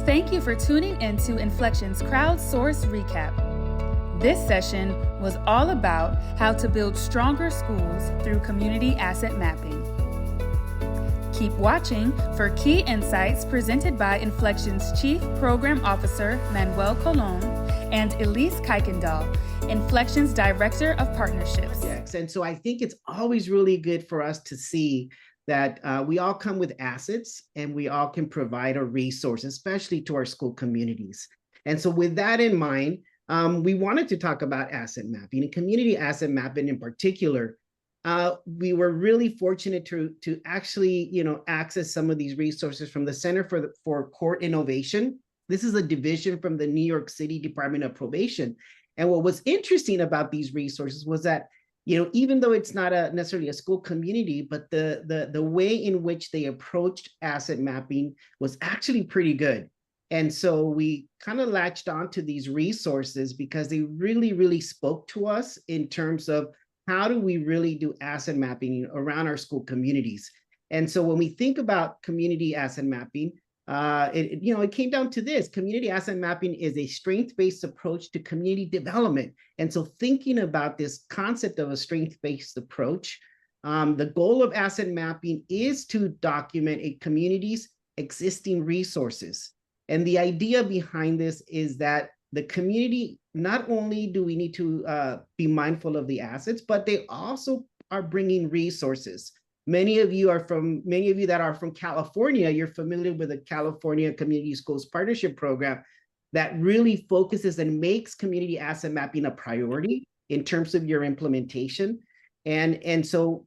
Thank you for tuning into Inflection's Crowdsource Recap. This session was all about how to build stronger schools through community asset mapping. Keep watching for key insights presented by Inflection's Chief Program Officer, Manuel Colon, and Elise Kuykendall, Inflection's Director of Partnerships. Yes, and so I think it's always really good for us to see that we all come with assets and we all can provide a resource, especially to our school communities. And so with that in mind, we wanted to talk about asset mapping and community asset mapping in particular. We were really fortunate to actually, access some of these resources from the Center for Court Innovation. This is a division from the New York City Department of Probation. And what was interesting about these resources was that, even though it's not necessarily a school community, but the way in which they approached asset mapping was actually pretty good. And so we kind of latched onto these resources because they really, really spoke to us in terms of how do we really do asset mapping around our school communities. And so when we think about community asset mapping, it came down to this. Community asset mapping is a strength-based approach to community development. And so thinking about this concept of a strength-based approach, the goal of asset mapping is to document a community's existing resources. And the idea behind this is that the community, not only do we need to be mindful of the assets, but they also are bringing resources. Many of you that are from California, you're familiar with the California Community Schools Partnership Program that really focuses and makes community asset mapping a priority in terms of your implementation. And so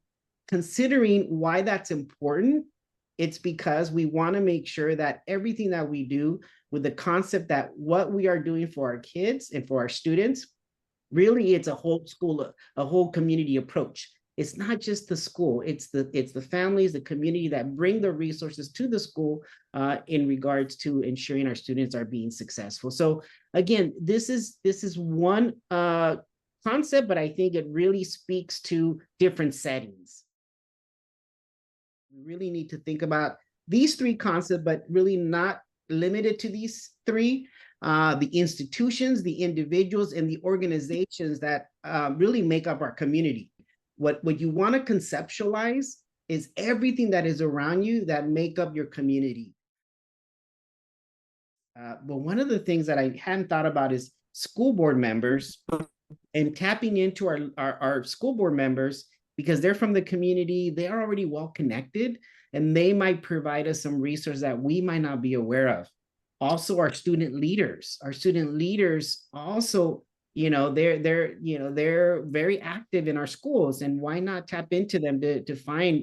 considering why that's important, it's because we want to make sure that everything that we do with the concept that what we are doing for our kids and for our students, really it's a whole community approach. It's not just the school, it's the families, the community that bring the resources to the school in regards to ensuring our students are being successful. So again, this is one concept, but I think it really speaks to different settings. We really need to think about these three concepts, but really not limited to these three. The institutions, the individuals, and the organizations that really make up our community. What you want to conceptualize is everything that is around you that make up your community. But one of the things that I hadn't thought about is school board members and tapping into our school board members, because they're from the community, they are already well connected, and they might provide us some resources that we might not be aware of. Also, our student leaders also, they're very active in our schools, and why not tap into them to find,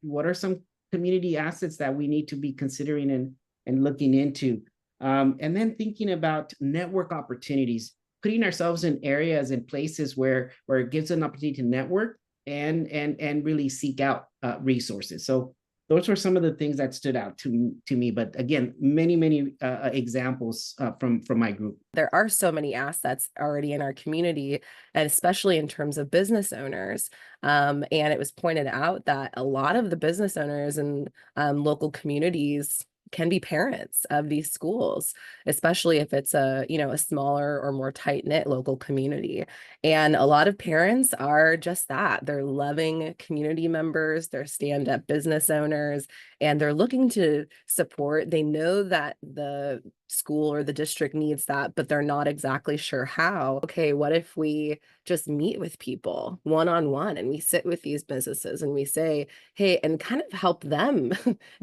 what are some community assets that we need to be considering and looking into. And then thinking about network opportunities, putting ourselves in areas and places where it gives an opportunity to network and really seek out resources. So those were some of the things that stood out to me. But again, many examples from my group. There are so many assets already in our community, and especially in terms of business owners. And it was pointed out that a lot of the business owners and local communities can be parents of these schools, especially if it's a smaller or more tight-knit local community. And a lot of parents are just that. They're loving community members, they're stand-up business owners, and they're looking to support. They know that the school or the district needs that, but they're not exactly sure how. Okay, what if we just meet with people one-on-one and we sit with these businesses and we say, hey, and kind of help them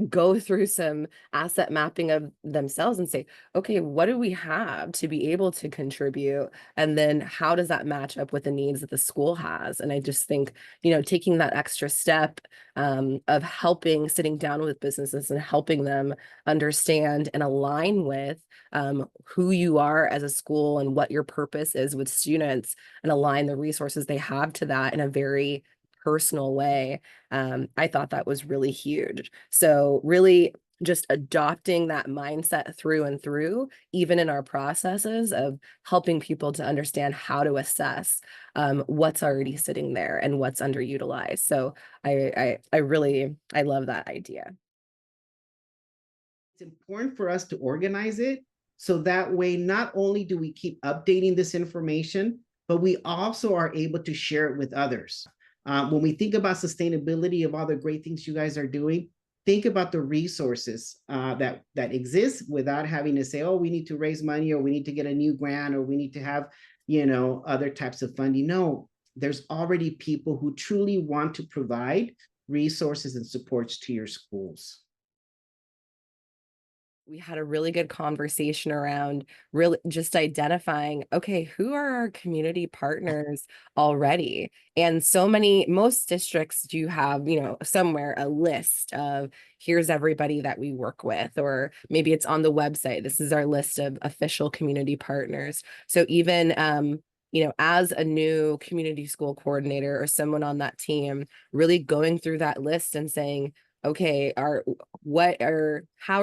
go through some asset mapping of themselves and say, okay, what do we have to be able to contribute? And then how does that match up with the needs that the school has? And I just think, taking that extra step of sitting down with businesses and helping them understand and align with who you are as a school and what your purpose is with students, and align the resources they have to that in a very personal way. I thought that was really huge. So really just adopting that mindset through and through, even in our processes of helping people to understand how to assess what's already sitting there and what's underutilized. So I love that idea. It's important for us to organize it so that way, not only do we keep updating this information, but we also are able to share it with others. When we think about sustainability of all the great things you guys are doing, think about the resources that exist without having to say, oh, we need to raise money, or we need to get a new grant, or we need to have, other types of funding. No, there's already people who truly want to provide resources and supports to your schools. We had a really good conversation around really just identifying, okay, who are our community partners already? And most districts do have, somewhere a list of here's everybody that we work with, or maybe it's on the website. This is our list of official community partners. So even, as a new community school coordinator or someone on that team, really going through that list and saying, okay, how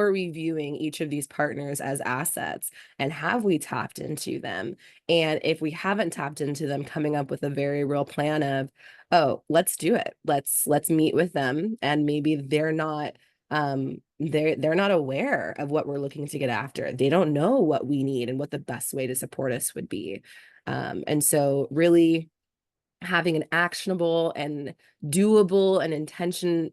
are we viewing each of these partners as assets, and have we tapped into them? And if we haven't tapped into them, coming up with a very real plan of, oh, let's do it. Let's meet with them. And maybe they're not aware of what we're looking to get after. They don't know what we need and what the best way to support us would be. And so really having an actionable and doable and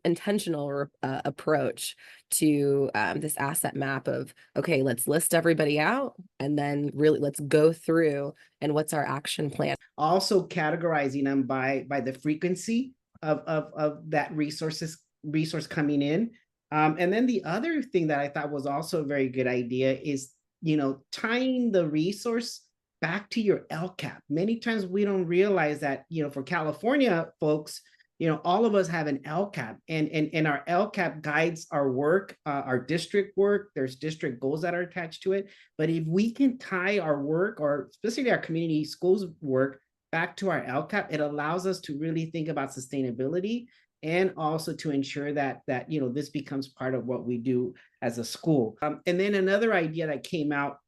intentional approach to this asset map of, okay, let's list everybody out, and then really let's go through and what's our action plan. Also categorizing them by the frequency of that resource coming in. And then the other thing that I thought was also a very good idea is, tying the resource back to your LCAP. Many times we don't realize that, for California folks, all of us have an LCAP, and our LCAP guides our work, our district work. There's district goals that are attached to it. But if we can tie our work, or specifically our community schools work, back to our LCAP, it allows us to really think about sustainability, and also to ensure that this becomes part of what we do as a school. And then another idea that came out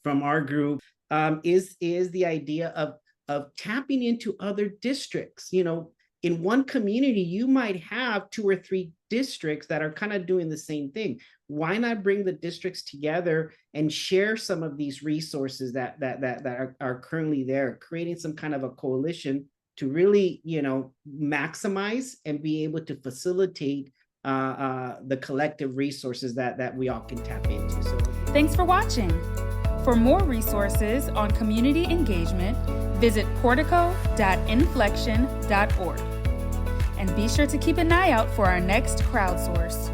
from our group is the idea of tapping into other districts. In one community, you might have 2 or 3 districts that are kind of doing the same thing. Why not bring the districts together and share some of these resources that are currently there, creating some kind of a coalition to really, maximize and be able to facilitate the collective resources that we all can tap into. So thanks for watching. For more resources on community engagement, visit portico.inflection.org. And be sure to keep an eye out for our next crowdsource.